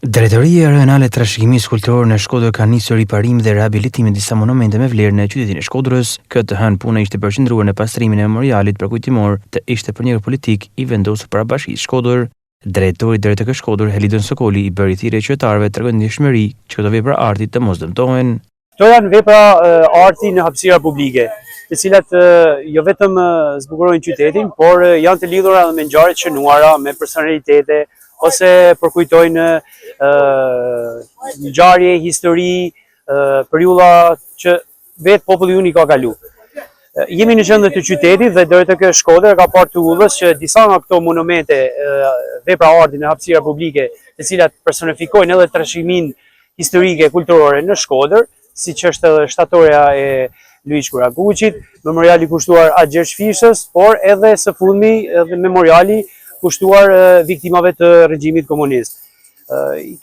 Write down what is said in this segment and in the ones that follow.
Drejtoria Rajonale e Trashëgimisë Kulturore në Shkodër ka nisur riparimin dhe rihabilitimin e disa monumente me vlerë në qytetin e Shkodrës. Këtë hënë puna ishte përqendruar në pastrimin e memorialit përkujtimor të ishte-pionir politik i vendosur para Bashkisë Shkodër. Drejtori i DRTK Shkodër, Helidon Sokoli, i bëri thirrje qytetarëve tregojnë ndjeshmëri që këto vepra arti të mos dëmtohen. Këto janë vepra arti në hapësira publike, të cilat jo vetëm zbukurojnë qytetin, por janë të lidhura edhe me ngjarje të shënuara, me personalitete, ose përkujtojnë ngjarje, histori, periudha që vetë populli unë i ka kalu. Jemi në qendër të qytetit dhe DRTK Shkodër ka parë të udhës që disa nga këto monumente, vepra arti në hapësira publike, të cilat personifikojnë edhe trashëgiminë historike kulturore në Shkodër, siç është edhe shtatorja e Luiz Kurakuqit, memoriali kushtuar Atë Gjergj Fishës, por edhe së fundmi edhe memoriali kushtuar viktimave të regjimit komunist.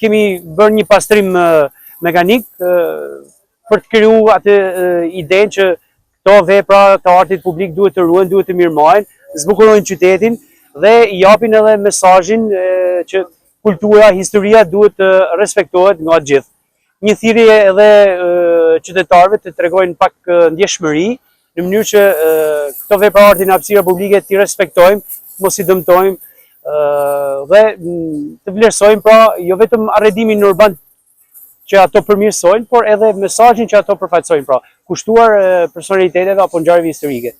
Kemi bërë një pastrim mekanik për të krijuar atë idenë që këto vepra të artit publik duhet të ruhen, duhet të mirëmarren, zbukurojnë qytetin dhe japin edhe mesazhin që kultura, historia duhet të respektohet nga të gjithë. Një thirrje edhe qytetarëve të tregojnë pak ndjeshmëri në mënyrë që këto vepra arti në hapësira publike t'i respektojmë, mos i dëmtojmë dhe të vlerësojmë pra jo vetëm arredimin urban që ato përmirësojnë, por edhe mesazhin që ato përfaqësojnë, pra kushtuar personaliteteve apo ngjarjeve historike.